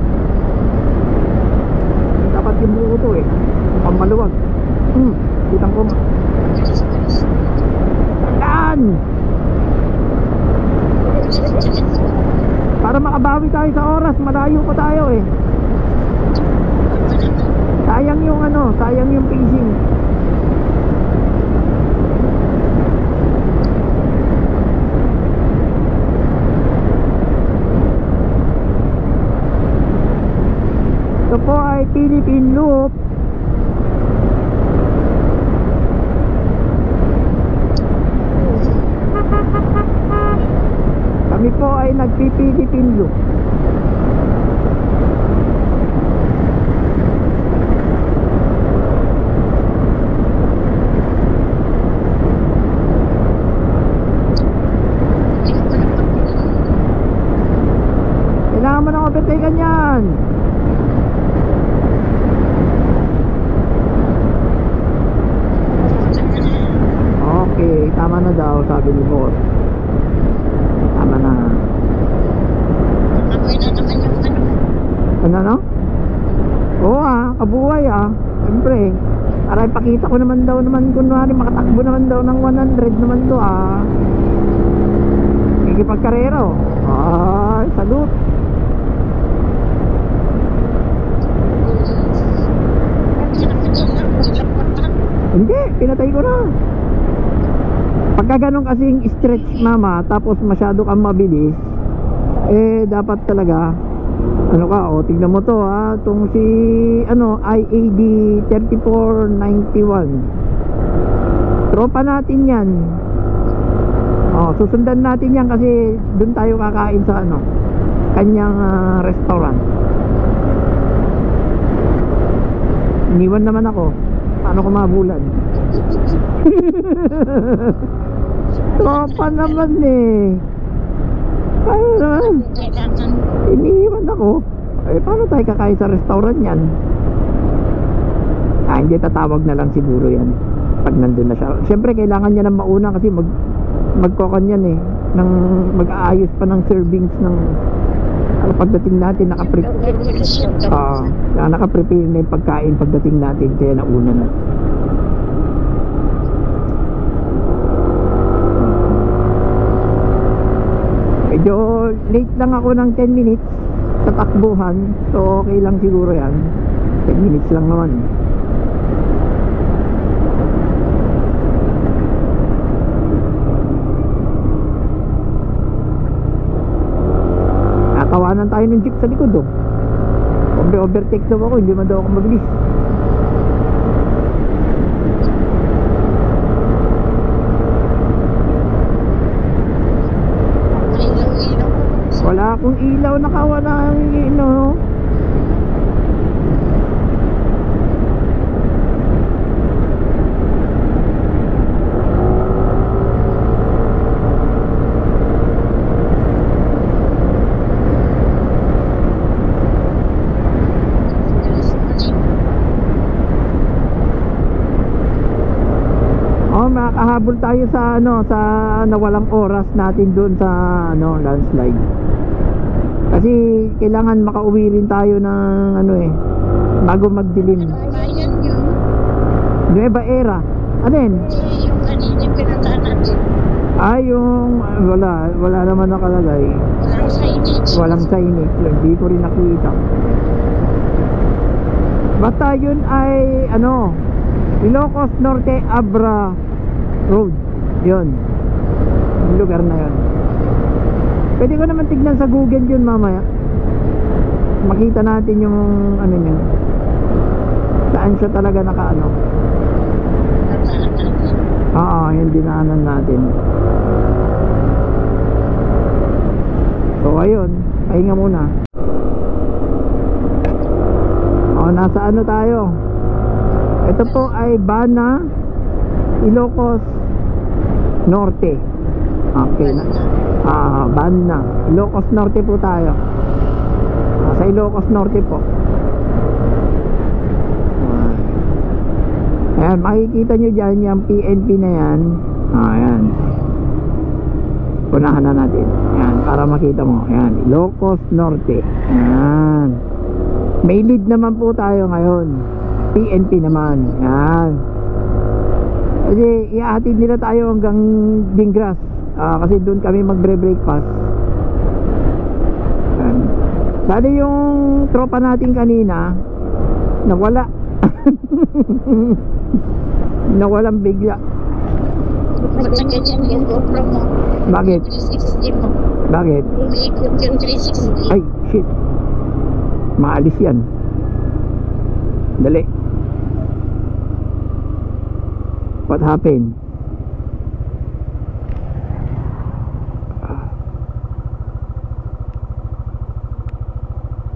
Dapat yumuko to eh. Mukhang maluwag. Kitang ko. Ayan! Para makabawi tayo sa oras, malayo pa tayo eh. Sayang yung ano, sayang yung pacing. Ito po ay Philippine Loop. Kami po ay nagpi-Philippine Loop. Kailangan mo ng overtaken yan. Okay, tama na daw, sabi ni boss. Tama na. Amoy na naman yung ano. Ano no? Oo kabuhay siyempre. Para ipakita ko naman daw naman, kunwari makatakbo naman daw ng 100 naman to Ikipagkarero. Ay, salute. Hindi, pinatay ko na. Pagka ganun kasing stretch mama, tapos masyado kang mabilis, eh dapat talaga ano ka, o tignan mo to ha, itong si IAD 3491, tropa natin yan. Susundan natin yan kasi dun tayo kakain sa kanyang restaurant. Iniwan naman ako, paano ko mabulan? Tropa naman eh. Paano naman? Iniwan ako. Eh paano tayo kakain sa restaurant yan? Hindi, tatawag na lang siguro yan pag nandun na siya. Siyempre kailangan niya ng mauna kasi magkokan yan eh, mag-aayos pa ng servings ng pagdating natin naka-prepare na yung pagkain pagdating natin, kaya nauna na. Medyo late lang ako ng 10 minutes sa takbuhan, so okay lang siguro yan. 10 minutes lang naman. Natawanan tayo ng jeep sa likod overtake daw ako, hindi man daw ako mabilis. Wala akong ilaw, nakawala ang makakahabol tayo sa sa nawalang oras natin doon sa landslide. Kasi kailangan makauwi rin tayo ng bago magdilim. Nueva Era. Ano yun? Yung kanina pinuntahan natin. Yung wala naman nakalagay. Walang signage. Hindi ko rin nakita. Basta yun ay Ilocos Norte Abra Road. Yun. Yung lugar na yun. Pwede ko naman tignan sa Google yun mamaya. Makita natin yung niya. Saan siya talaga yung dinaanan natin. So ayun, pahinga muna. Nasa tayo? Ito po ay Bana, Ilocos Norte. Okay na. Bana, Ilocos Norte po tayo. Sa Ilocos Norte po. Ayan, makikita nyo dyan yung PNP na yan. Ayan. Punahan na natin. Ayan, para makita mo. Ayan, Ilocos Norte. Ayan. May lead naman po tayo ngayon. PNP naman. Ayan. Kasi iatid nila tayo hanggang Dingras. Kasi doon kami magbre-breakfast. Dali yung tropa natin kanina nawala. Nawalang bigla. Bakit? Bakit? Ay, shit. Maalis yan. Dali. What happened?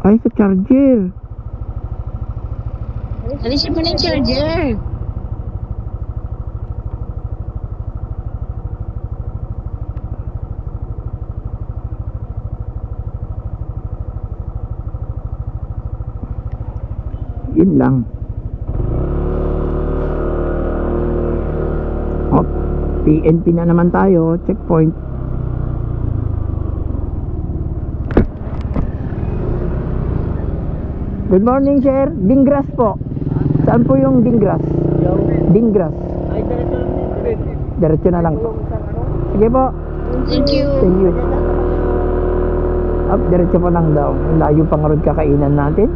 Ay, sa charger. Alisin mo na yung charger. Yun lang. PNP na naman tayo. Checkpoint. Good morning, sir. Dingras po. Saan po yung Dingras? Dingras. Diretso na lang po. Sige po. Thank you. Thank you. Diretso po lang daw. Layo pang road kakainan natin.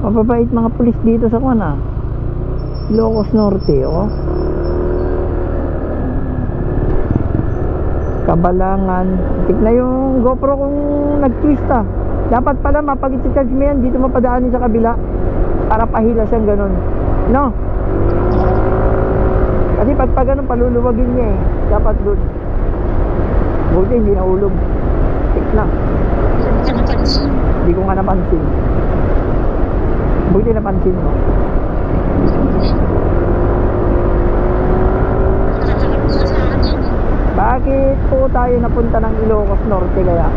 Mababait mga pulis dito sa Ilocos Norte, Kabalangan. Tik na yung GoPro kung nag-twist ah. Dapat pala mapag-charge mo yan, dito mapadaanin sa kabila para pahila siyang ganun. No? Kasi pag ganun, paluluwagin niya eh. Dapat doon. Buti hindi naulog. Tik na. Hindi ka napansin. Hindi ko nga napansin. Buti napansin mo. Nakakalap ka sa akin. Bakit po tayo napunta ng Ilocos Norte kaya?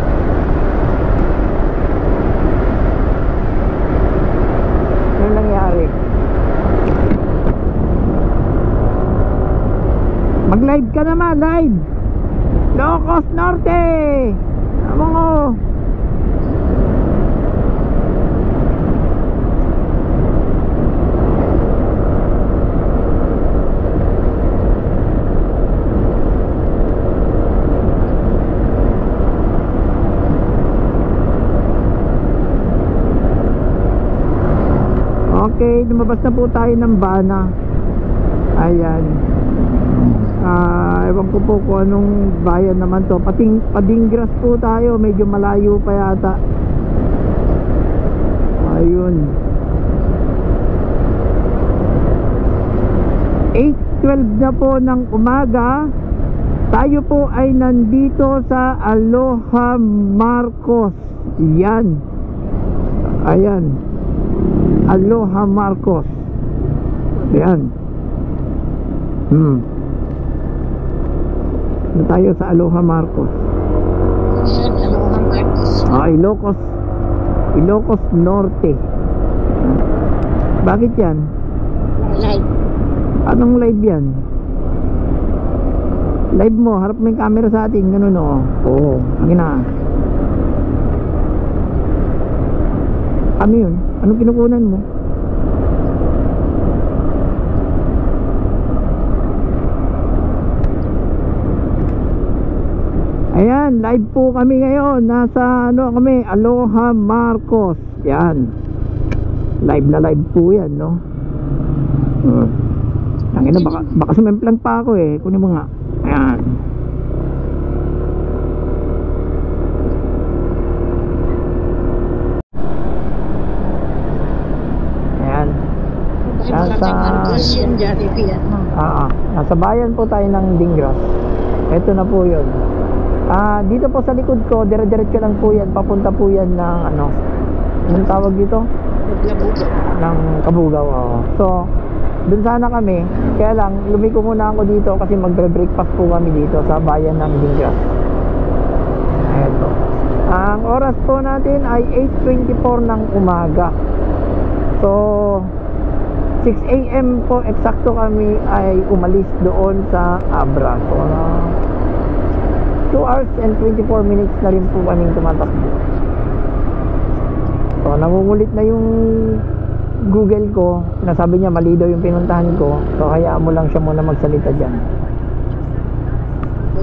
Ano nangyari? Mag-live ka naman, live! Ilocos Norte! Tama ko! Okay, lumabas na po tayo ng Bana. Ayan. Ewan ko po kung anong bayan naman to. Padingras po tayo, medyo malayo pa yata. Ayun. 8:12 na po ng umaga. Tayo po ay nandito sa Aloha Marcos. Yan. Ayan. Aloha Marcos. Ayan. Na tayo sa Aloha Marcos. Yan, Aloha Marcos. Ilocos Norte. Bakit yan? Live. Anong live yan? Live mo, harap mo yung camera sa atin. Ganun o. Oo, ang ina. Ano yun? Anong kinukunan mo? Ayan, live po kami ngayon. Nasa kami, Aloha Marcos. Yan. Live na live po yan, no? Tangina, baka sumemplang pa ako eh. Kunin mo nga. Ayan. Nasa bayan po tayo ng Dingras. Ito na po yun. Dito po sa likod ko, dire-diretso lang po yan. Papunta po yan ng anong tawag dito? Ng Kabugaw. So dun sana kami, kaya lang lumiko muna ako dito kasi magbre-breakfast po kami dito sa bayan ng Dingras. Eto. Ang oras po natin ay 8:24 ng umaga. So 6 AM po eksakto kami ay umalis doon sa Abra. So 2 hours and 24 minutes na rin po kaming tumatakbo. So nangungulit na yung Google ko. Nasabi niya mali daw yung pinuntahan ko. So hayaan mo lang siya muna magsalita dyan.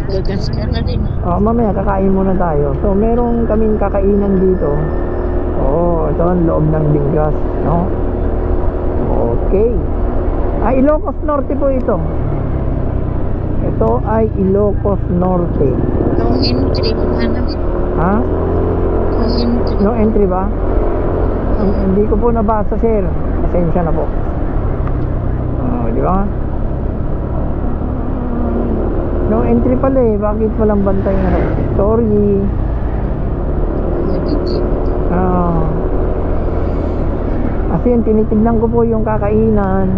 Gagas ka na rin. Mamaya kakain muna tayo. So meron kaming kakainan dito. Ito ang loob ng Dingras, no? Okay. Ilocos Norte po ito. Ito ay Ilocos Norte. No entry. Ha? No entry. No entry ba? Hindi ko po nabasa, sir. Pasensya na po. Di ba? No entry pala eh. Bakit walang bantay na? Sorry. Kasi yung tinitignan ko po yung kakainan.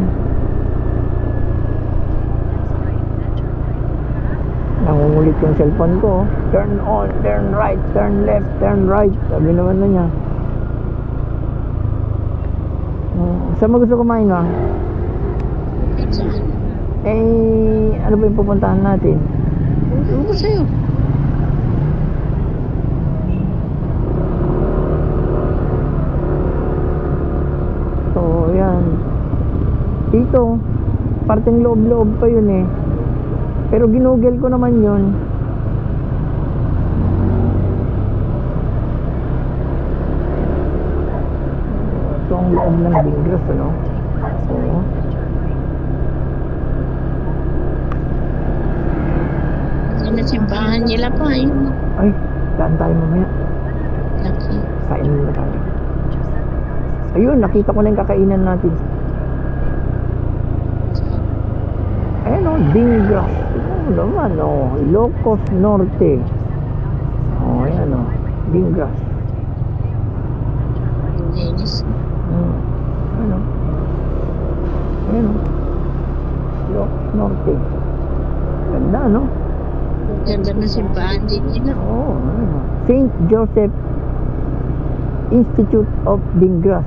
Nangungulit yung cellphone ko. Turn on, turn right, turn left, turn right. Sabi naman na niya. Saan mo gusto kumain ba? Ano ba yung pupuntahan natin? Ano ko sa'yo? So, yan. Dito, parteng loob-loob pa yun eh. Pero ginugel ko naman yun. Ito ang loob ng Dingras, ano? Oo. Simbahan nila pa yun. Ay, daan tayo mamaya. Laki. Kain muna tayo. Ayun, nakita ko na yung kakainan natin. Ayan o, Dingras. Ano naman o, Ilocos Norte. O, ayan o, Dingras. Linis. Ayan o. Ayan o. Ilocos Norte. Ganda, no? Ganda na simbahan din nila. Oo, ayan o. St. Joseph Institute of Dingras.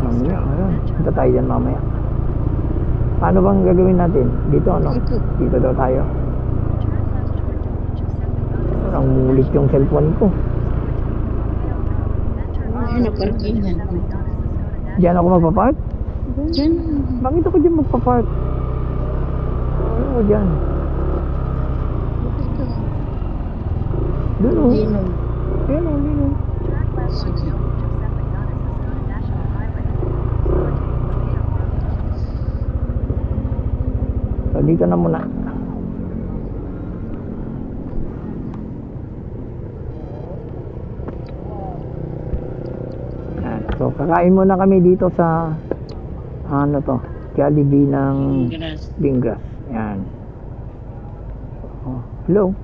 Mamaya, ayan. Punta tayo dyan mamaya. Paano bang gagawin natin? Dito, ano? Ito. Dito daw tayo. Ang mulit yung cellphone ko. Ano, parkingan. Diyan ako magpapark? Diyan. Bakit ako dyan magpapark? Oo, dyan. Ito. Doon o. Linom. Ayan o, dito. Sige. So, dito na muna. Ayan. So, kakain muna kami dito sa ano to, Jollibee ng Grass. Dingras. Yan. Oh, hello.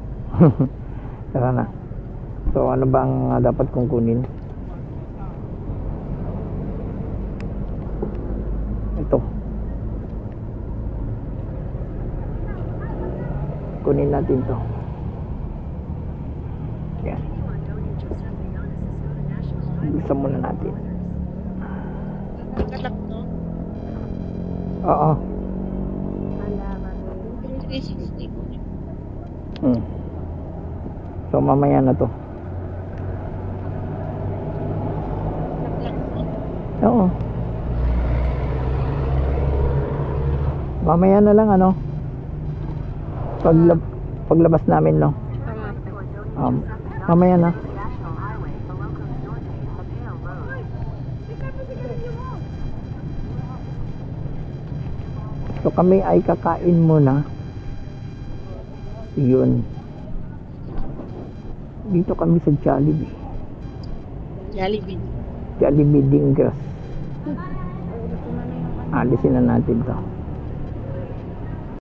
Tara na. So, ano bang dapat kong kunin? Ito. Kunin natin to. Yan. Gusto muna natin. Kalak to. Oo. 360. So, mamaya na to. Kalak to. Oo. Mamaya na lang ano. Paglabas namin no. Mamaya na. So kami ay kakain muna. Yun. Dito kami sa Jollibee. Jollibee. Jollibee Dingras. Alisin na natin to.